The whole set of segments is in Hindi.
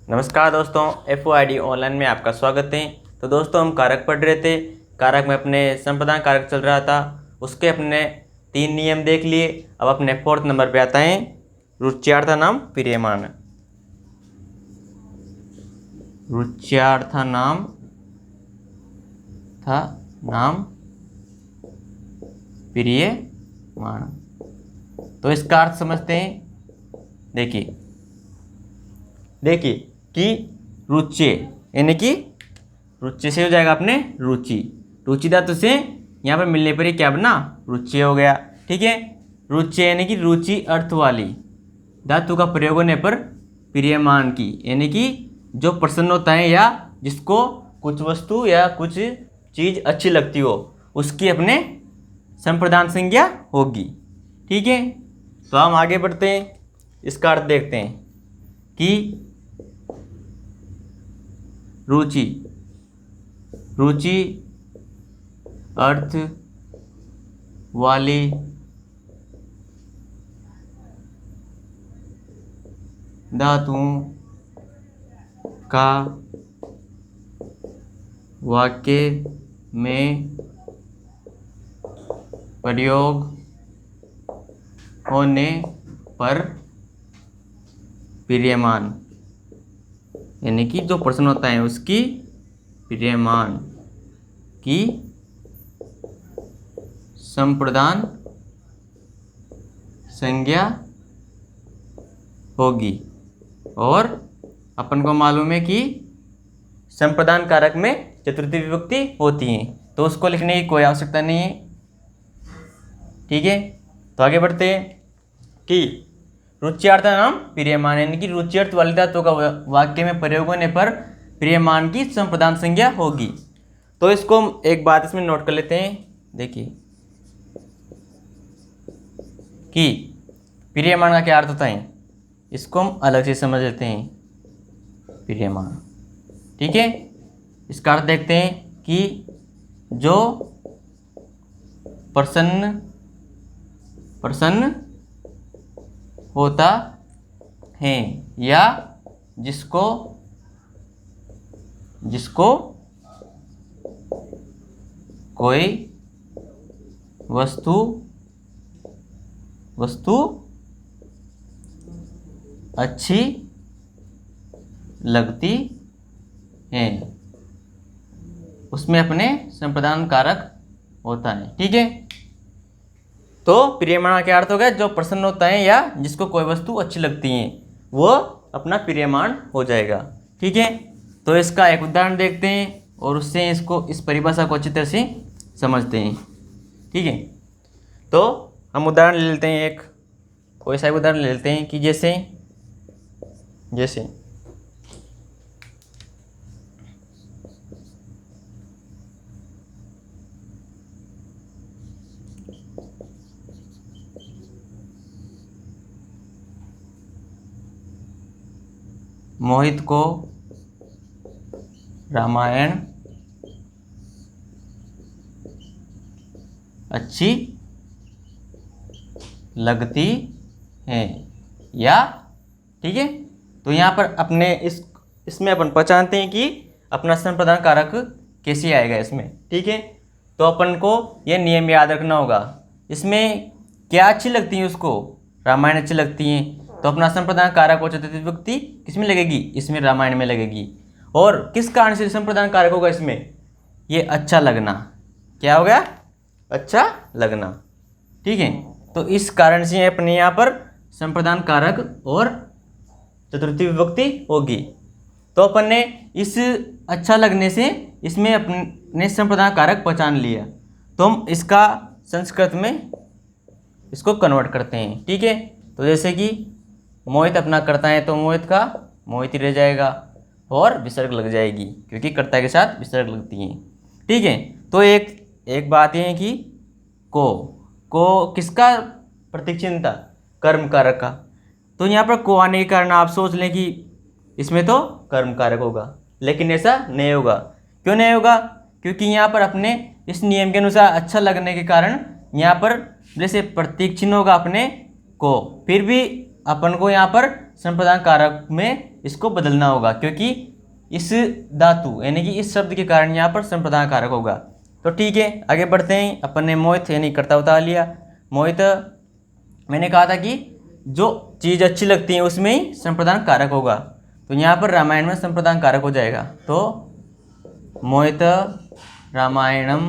नमस्कार दोस्तों, FOID ऑनलाइन में आपका स्वागत है। तो दोस्तों, हम कारक पढ़ रहे थे। कारक में अपने संप्रदान कारक चल रहा था, उसके अपने 3 नियम देख लिए। अब अपने 4th नंबर पे आता है रुच्यार्थ नाम प्रियमान। रुच्यार्थ नाम प्रियमान। तो इसका अर्थ समझते हैं। देखिए कि रुच्य यानी कि रुच्य से हो जाएगा अपने रुचि। रुचि धातु से यहाँ पर मिलने पर ही क्या बना, रुच्य हो गया। ठीक है, रुच्य यानी कि रुचि अर्थ वाली धातु का प्रयोग होने पर प्रियमान की यानी कि जो प्रसन्न होता है या जिसको कुछ वस्तु या कुछ चीज अच्छी लगती हो उसकी अपने संप्रदान संज्ञा होगी। ठीक है, तो हम आगे बढ़ते हैं, इसका अर्थ देखते हैं कि रुचि अर्थ वाली धातुओं का वाक्य में प्रयोग होने पर प्रियमान यानी कि जो प्रश्न होता है उसकी प्रियमान की संप्रदान संज्ञा होगी। और अपन को मालूम है कि संप्रदान कारक में चतुर्थी विभक्ति होती है, तो उसको लिखने की कोई आवश्यकता नहीं है। ठीक है, तो आगे बढ़ते हैं कि रुच्यार्थ नाम प्रियमान यानी कि रुच्यार्थ वाली धातु का वाक्य में प्रयोग होने पर प्रियमान की संप्रदान संज्ञा होगी। तो इसको हम एक बात इसमें नोट कर लेते हैं। देखिए कि प्रियमान का क्या अर्थ होता है, इसको हम अलग से समझ लेते हैं। प्रियमान, ठीक है, इसका अर्थ देखते हैं कि जो प्रसन्न होता है या जिसको कोई वस्तु अच्छी लगती है उसमें अपने संप्रदान कारक होता है। ठीक है, तो प्रियमान का क्या अर्थ हो गया, जो प्रसन्न होता है या जिसको कोई वस्तु अच्छी लगती है वो अपना प्रियमान हो जाएगा। ठीक है, तो इसका एक उदाहरण देखते हैं और उससे इस परिभाषा को अच्छी तरह से समझते हैं। ठीक है, तो हम उदाहरण ले लेते हैं, कोई सा उदाहरण ले लेते हैं कि जैसे मोहित को रामायण अच्छी लगती है या। ठीक है, तो यहाँ पर अपने इसमें अपन पहचानते हैं कि अपना संप्रदान कारक कैसे आएगा इसमें। ठीक है, तो अपन को यह नियम याद रखना होगा। इसमें क्या अच्छी लगती है, उसको रामायण अच्छी लगती है, तो अपना संप्रदान कारक और चतुर्थी विभक्ति किसमें लगेगी, इसमें रामायण में लगेगी। और किस कारण से संप्रदान कारक होगा इसमें, ये अच्छा लगना। क्या हो गया, अच्छा लगना। ठीक है, तो इस कारण से अपने यहाँ पर संप्रदान कारक और चतुर्थी विभक्ति होगी। तो अपन ने इस अच्छा लगने से इसमें अपने संप्रदान कारक पहचान लिया, तो हम इसका संस्कृत में इसको कन्वर्ट करते हैं। ठीक है, तो जैसे कि मोहित अपना करता है तो मोहित का मोहित ही रह जाएगा और विसर्ग लग जाएगी क्योंकि कर्ता के साथ विसर्ग लगती है। ठीक है, तो एक बात यह है कि को किसका प्रतीक चिन्ह था, कर्म कारक का। तो यहाँ पर को आने के कारण आप सोच लें कि इसमें तो कर्म कारक होगा, लेकिन ऐसा नहीं होगा। क्यों नहीं होगा, क्योंकि यहाँ पर अपने इस नियम के अनुसार अच्छा लगने के कारण यहाँ पर जैसे प्रतीक चिन्ह होगा अपने को, फिर भी अपन को यहाँ पर संप्रदान कारक में इसको बदलना होगा, क्योंकि इस धातु यानी कि इस शब्द के कारण यहाँ पर संप्रदान कारक होगा। तो ठीक है, आगे बढ़ते हैं। अपन ने मोहित यानी कर्ता उतार लिया। मोहित, मैंने कहा था कि जो चीज़ अच्छी लगती है उसमें ही संप्रदान कारक होगा, तो यहाँ पर रामायण में संप्रदान कारक हो जाएगा। तो मोहित रामायणम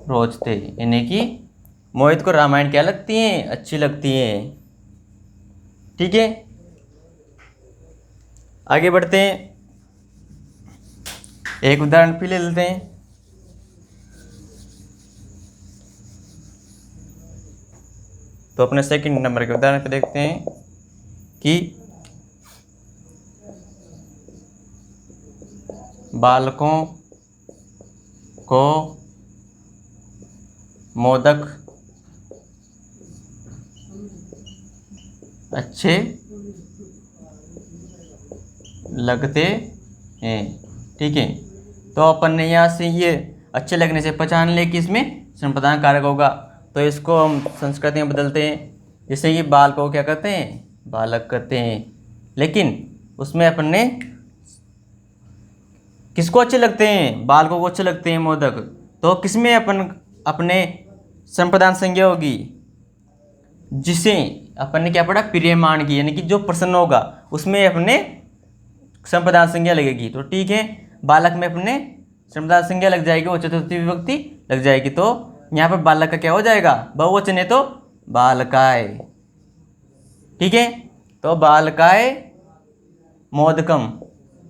रोचते, यानी कि मोहित को रामायण क्या लगती है, अच्छी लगती है। ठीक है, आगे बढ़ते हैं। एक उदाहरण फिर ले लेते हैं। तो अपने सेकंड नंबर के उदाहरण पे देखते हैं कि बालकों को मोदक अच्छे लगते हैं। ठीक है, तो अपन ने यहाँ से ये अच्छे लगने से पहचान ले कि इसमें संप्रदान कारक होगा। तो इसको हम संस्कृति में बदलते हैं। जैसे ये बाल को क्या कहते हैं, बालक कहते हैं, लेकिन उसमें अपन ने किसको अच्छे लगते हैं, बालकों को अच्छे लगते हैं मोदक, तो किसमें अपन अपने संप्रदान संज्ञा होगी, जिसे अपन ने क्या पढ़ा, प्रियमान की, यानी कि जो प्रसन्न होगा उसमें अपने संप्रदान संज्ञा लगेगी। तो ठीक है, बालक में अपने संप्रदान संज्ञा लग जाएगी, वो चतुर्थी विभक्ति लग जाएगी। तो यहाँ पर बालक का क्या हो जाएगा, बहुवचन है तो बालकाय। ठीक है, तो बालकाय मोदकम,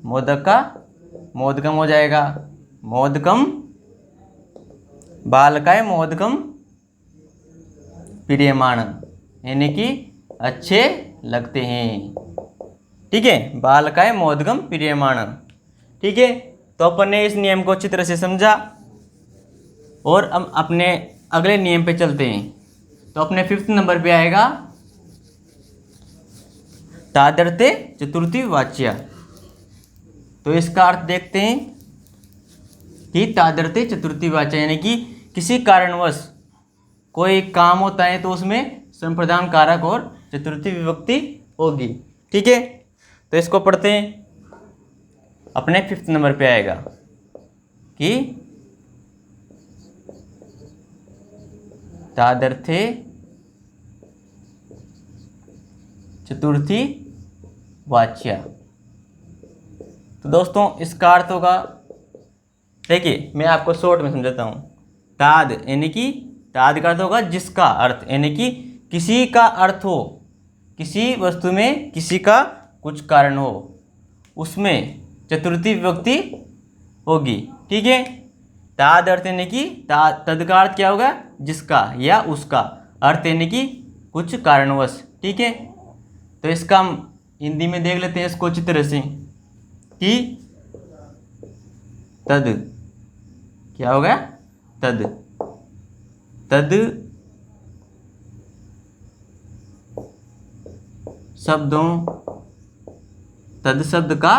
मोदक का मोदकम हो जाएगा, मोदकम बालकाय मोदकम प्रियमाण, यानी कि अच्छे लगते हैं। ठीक है, बालकाय मोदकम प्रियमाण। ठीक है, तो अपन ने इस नियम को अच्छी तरह से समझा और हम अपने अगले नियम पे चलते हैं। तो अपने 5th नंबर पे आएगा तादर्थे चतुर्थी वाच्या। तो इसका अर्थ देखते हैं कि तादर्थे चतुर्थी वाच्या यानी कि किसी कारणवश कोई काम होता है तो उसमें संप्रदान कारक और चतुर्थी विभक्ति होगी। ठीक है, तो इसको पढ़ते हैं। अपने 5th नंबर पे आएगा कि तादर्थे चतुर्थी वाच्या। तो दोस्तों इसका अर्थ होगा, देखिए मैं आपको शॉर्ट में समझाता हूँ। ताद यानी कि ताद का अर्थ होगा जिसका अर्थ, यानी कि किसी का अर्थ हो, किसी वस्तु में किसी का कुछ कारण हो, उसमें चतुर्थी विभक्ति होगी। ठीक है, ताद अर्थ यानी कि तद का अर्थ क्या होगा, जिसका या उसका, अर्थ यानी कि कुछ कारणवश। ठीक है, तो इसका हम हिंदी में देख लेते हैं इसको अच्छी तरह से कि तद क्या होगा, तद तद शब्दों, तद शब्द का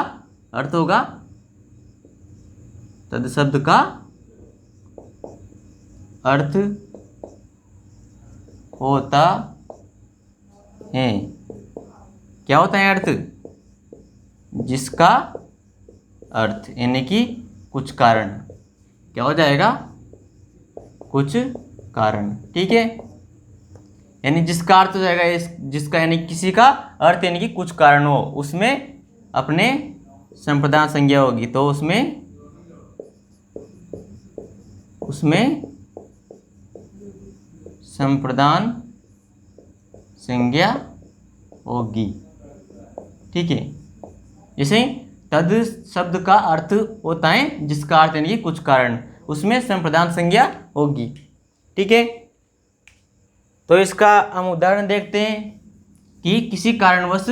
अर्थ होगा, तद शब्द का अर्थ होता है, क्या होता है अर्थ, जिसका अर्थ यानी कि कुछ कारण, क्या हो जाएगा, कुछ कारण। ठीक है, यानी जिसका अर्थ हो जाएगा जिसका, यानी किसी का अर्थ यानी कि कुछ कारण हो, उसमें अपने संप्रदान संज्ञा होगी। तो उसमें संप्रदान संज्ञा होगी। ठीक है, जैसे तद शब्द का अर्थ होता है जिसका अर्थ यानी कि कुछ कारण, उसमें संप्रदान संज्ञा होगी। ठीक है, तो इसका हम उदाहरण देखते हैं कि किसी कारणवश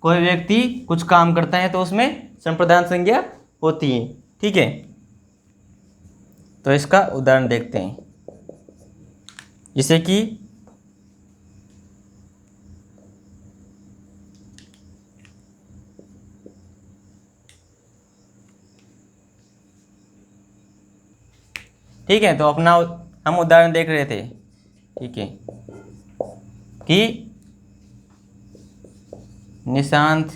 कोई व्यक्ति कुछ काम करता है तो उसमें संप्रदान संज्ञा होती है। ठीक है, तो इसका उदाहरण देखते हैं, जैसे कि ठीक है, तो अपना हम उदाहरण देख रहे थे। ठीक है, कि निशांत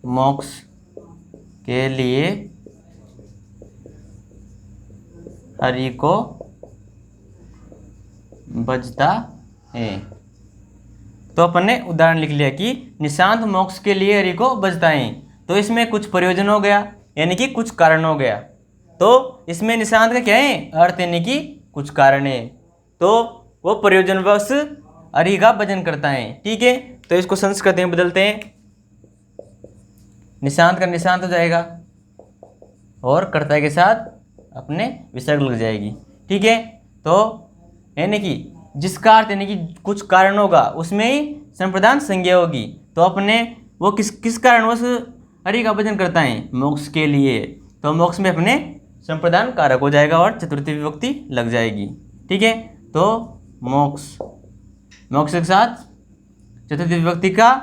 मोक्ष के लिए हरि को बजता है। तो अपन ने उदाहरण लिख लिया कि निशांत मोक्ष के लिए हरि को बजता है। तो इसमें कुछ प्रयोजन हो गया, यानी कि कुछ कारण हो गया। तो इसमें निशांत का क्या है, अर्थ, यानी कि कुछ कारण है। तो वो प्रयोजनवश हरि का भजन करता है। ठीक है, तो इसको संस्कृत में बदलते हैं। निशांत का निशांत हो जाएगा और कर्ता के साथ अपने विसर्ग लग जाएगी। ठीक है, तो यानी कि जिसका अर्थ यानी कि कुछ कारण होगा उसमें ही संप्रदान संज्ञा होगी। तो अपने वो किस कारणवश हरि का भजन करता है, मोक्ष के लिए। तो मोक्ष में अपने संप्रदान कारक हो जाएगा और चतुर्थी विभक्ति लग जाएगी। ठीक है, तो मोक्ष के साथ चतुर्थी विभक्ति का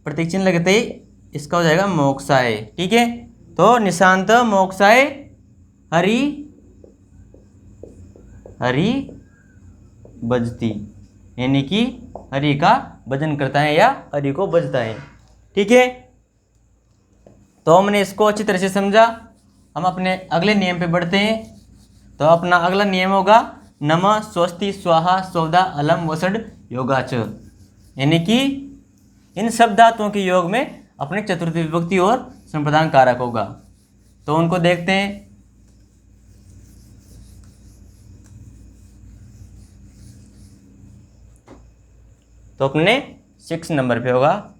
प्रतीक चिन्ह लगते ही इसका हो जाएगा मोक्षाय। ठीक है, तो निशांत मोक्षाय हरि बजती, यानी कि हरि का भजन करता है या हरि को बजता है। ठीक है, तो हमने इसको अच्छी तरह से समझा। हम अपने अगले नियम पे बढ़ते हैं। तो अपना अगला नियम होगा नमः स्वस्ति स्वाहा स्वधा अलम वसड योगाच, यानी कि इन सब धातुओं के योग में अपने चतुर्थी विभक्ति और संप्रदान कारक होगा। तो उनको देखते हैं। तो अपने 6 नंबर पे होगा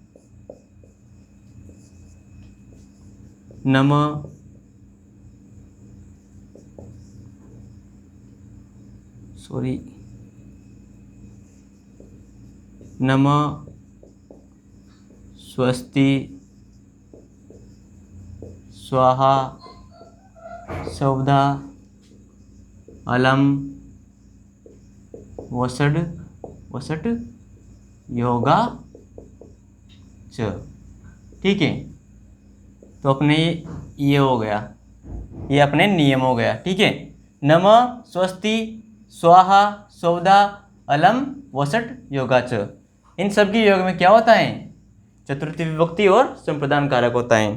नमः स्वस्ति स्वाहा स्वधा अलम वसट योगा च। ठीक है, तो अपने ये हो गया, ये अपने नियम हो गया। ठीक है, नमः स्वस्ति स्वाहा स्वधा अलम वसट योगा च, इन सब के योग में क्या होता है, चतुर्थी विभक्ति और संप्रदान कारक होता है।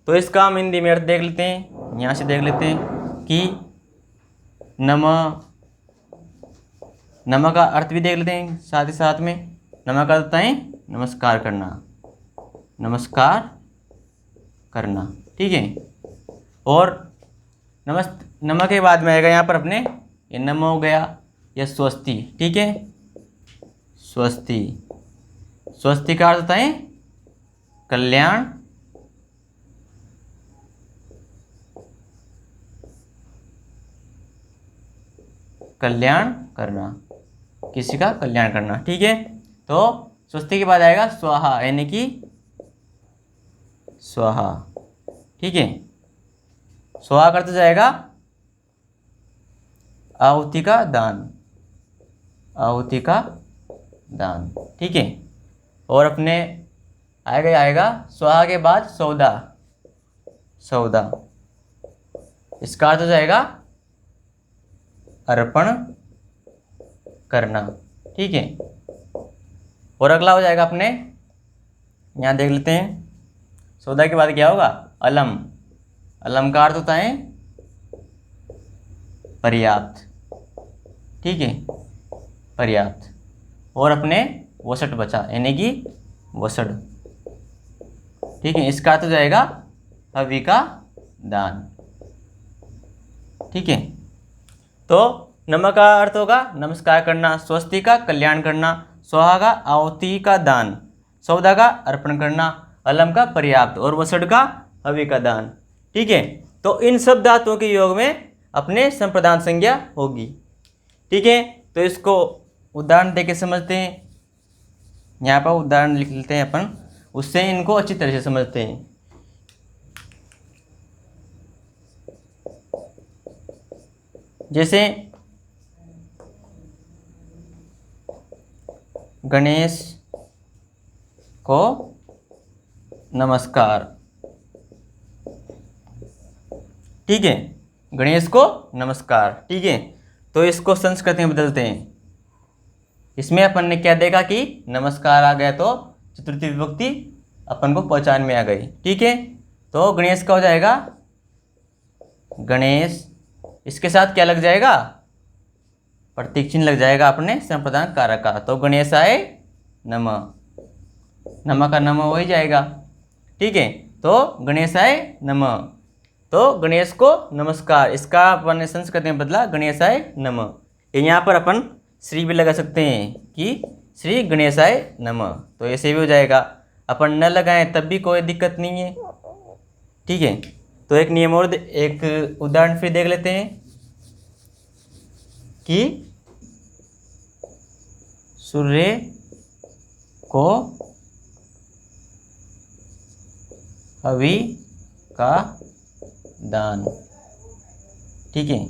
तो इसका हम हिंदी में अर्थ देख लेते हैं। यहाँ से देख लेते हैं कि नमः का अर्थ भी देख लेते हैं साथ ही साथ में। नमः का अर्थ होता है नमस्कार करना। ठीक है, और नमः के बाद में आएगा यहाँ पर अपने ये नमः हो गया या स्वस्ति। ठीक है, स्वस्ति का अर्थ होता है कल्याण करना, किसी का कल्याण करना। ठीक है, तो स्वस्ति के बाद आएगा स्वाहा, यानी कि स्वाहा। ठीक है, स्वाहा करते जाएगा आहुति का दान। ठीक है, और अपने आएगा स्वाहा के बाद सौदा, इसका अर्थ हो जाएगा अर्पण करना। ठीक है, और अगला हो जाएगा अपने, यहाँ देख लेते हैं। सौदा के बाद क्या होगा, अलम का अर्थ होता है पर्याप्त। ठीक है, पर्याप्त, और अपने वसट बचा, यानी कि वसड़। ठीक है, इसका अर्थ हो जाएगा हवि का दान। ठीक है, तो नमः का अर्थ होगा नमस्कार करना, स्वस्ति का कल्याण करना, स्वाहा का आहुति का दान, सौदा का अर्पण करना, अलम का पर्याप्त और वसड़ का हवि का दान। ठीक है, तो इन सब धातुओं के योग में अपने संप्रदान संज्ञा होगी। ठीक है, तो इसको उदाहरण देके समझते हैं। यहाँ पर उदाहरण लिख लेते हैं अपन, उससे इनको अच्छी तरह से समझते हैं। जैसे गणेश को नमस्कार। ठीक है, गणेश को नमस्कार। ठीक है, तो इसको संस्कृत में बदलते हैं। इसमें अपन ने क्या देखा कि नमस्कार आ गया तो चतुर्थी विभक्ति अपन को पहचान में आ गई। ठीक है, तो गणेश का हो जाएगा गणेश, इसके साथ क्या लग जाएगा, प्रतीक चिन्ह लग जाएगा अपने संप्रदान कारक का। तो गणेशाय नमः, नमः का नमः हो ही जाएगा। ठीक है, तो गणेशाय नमः, तो गणेश को नमस्कार, इसका अपन ने संस्कृत में बदला गणेशाय नमः। यहाँ पर अपन श्री भी लगा सकते हैं कि श्री गणेशाय नमः, तो ऐसे भी हो जाएगा। अपन न लगाएं तब भी कोई दिक्कत नहीं है। ठीक है, तो एक नियम और एक उदाहरण फिर देख लेते हैं कि सूर्य को हवि का दान। ठीक है,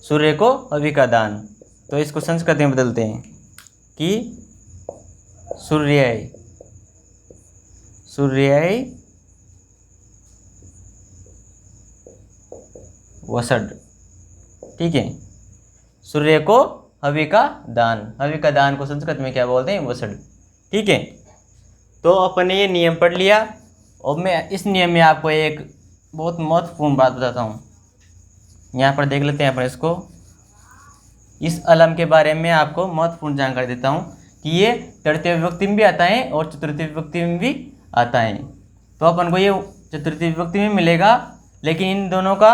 सूर्य को हवि का दान, तो इसको संस्कृत में बदलते हैं कि सूर्याय, सूर्याय वसड। ठीक है, सूर्य को हवि का दान, हवि का दान को संस्कृत में क्या बोलते हैं, वसड। ठीक है, तो अपन ने ये नियम पढ़ लिया। और मैं इस नियम में आपको एक बहुत महत्वपूर्ण बात बताता हूँ। यहाँ पर देख लेते हैं अपन इसको। इस अलम के बारे में आपको महत्वपूर्ण जानकारी देता हूँ कि ये तृतीय विभक्ति में भी आता है और चतुर्थी विभक्ति में भी आता है। तो अपन को ये चतुर्थी विभक्ति में मिलेगा, लेकिन इन दोनों का,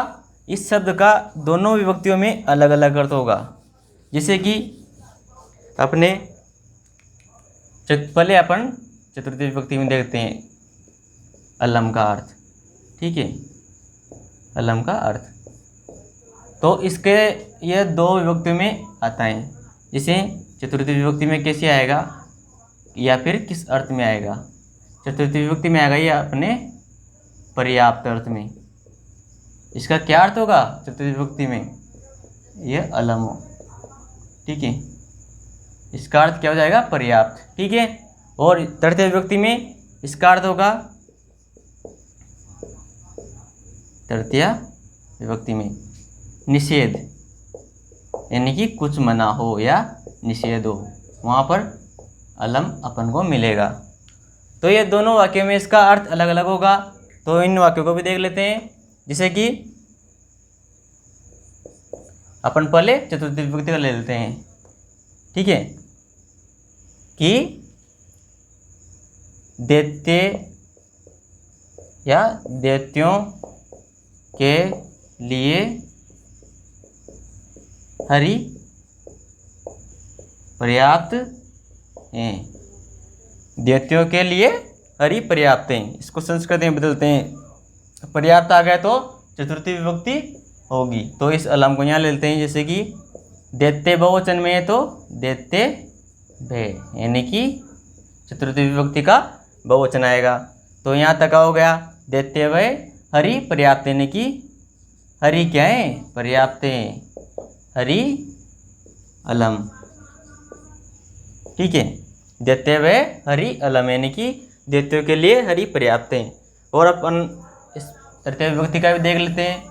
इस शब्द का दोनों विभक्तियों में अलग अलग अर्थ होगा। जैसे कि अपने पहले अपन चतुर्थी विभक्ति में देखते हैं अलम का अर्थ। ठीक है, अलम का अर्थ तो इसके ये दो विभक्ति में आता है। जैसे चतुर्थी विभक्ति में कैसे आएगा या फिर किस अर्थ में आएगा, चतुर्थी विभक्ति में आएगा ये अपने पर्याप्त अर्थ में। इसका क्या अर्थ होगा चतुर्थी विभक्ति में, ये अलम हो। ठीक है, इसका अर्थ क्या हो जाएगा, पर्याप्त। ठीक है, और तृतीय विभक्ति में इसका अर्थ होगा, तृतीय विभक्ति में निषेध, यानी कि कुछ मना हो या निषेध हो, वहाँ पर अलम अपन को मिलेगा। तो ये दोनों वाक्य में इसका अर्थ अलग अलग होगा। तो इन वाक्यों को भी देख लेते हैं। जैसे कि अपन पहले चतुर्थी विभक्ति का ले लेते हैं। ठीक है, कि दैत्य या दैत्यों के लिए हरि पर्याप्त हैं, दैत्यों के लिए हरि पर्याप्त हैं। इसको संस्कृत में बदलते हैं। पर्याप्त आ गया तो चतुर्थी विभक्ति होगी, तो इस अलम को यहाँ ले लेते हैं। जैसे कि दैत्य बहुवचन में है तो दैत्य भय, यानी कि चतुर्थी विभक्ति का बहुवचन आएगा। तो यहाँ तक हो गया दैत्य भय हरि पर्याप्त, यानी कि हरि क्या है, पर्याप्त है, हरि अलम। ठीक है, दैत्य भय हरि अलम, यानी कि दैत्यों के लिए हरि पर्याप्त है। और अपन इस तृतीय विभक्ति का भी देख लेते हैं।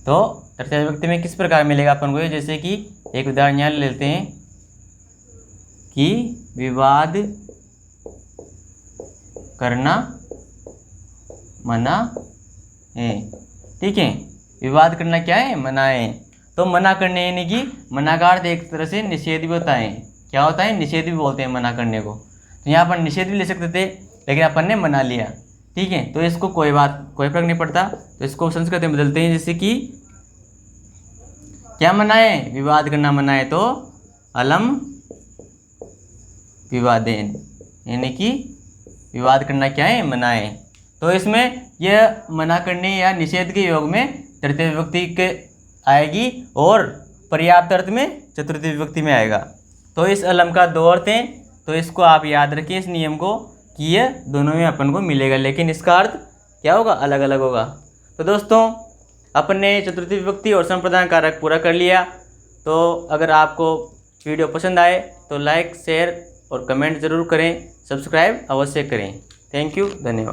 तो तृतीय विभक्ति में किस प्रकार मिलेगा अपन को, जैसे कि एक उदाहरण यहाँ ले लेते हैं कि विवाद करना मना है। ठीक है, विवाद करना क्या है, मना है। तो मना करने यानी कि मना का अर्थ एक तरह से निषेध भी होता है। क्या होता है, निषेध भी बोलते हैं मना करने को। तो यहाँ पर निषेध भी ले सकते थे, लेकिन अपन ने मना लिया। ठीक है, तो इसको कोई फर्क नहीं पड़ता। तो इसको संस्कृत में बदलते हैं। जैसे कि क्या मना है, विवाद करना मना है, तो अलम विवादेन, यानी कि विवाद करना क्या है, मना है। तो इसमें यह मना करने या निषेध के योग में तृतीय विभक्ति के आएगी और पर्याप्त अर्थ में चतुर्थी विभक्ति में आएगा। तो इस अलम का दो अर्थ हैं। तो इसको आप याद रखिए, इस नियम को, कि यह दोनों में अपन को मिलेगा, लेकिन इसका अर्थ क्या होगा, अलग अलग होगा। तो दोस्तों, अपन ने चतुर्थी विभक्ति और संप्रदान कारक पूरा कर लिया। तो अगर आपको वीडियो पसंद आए तो लाइक, शेयर और कमेंट ज़रूर करें, सब्सक्राइब अवश्य करें। थैंक यू, धन्यवाद।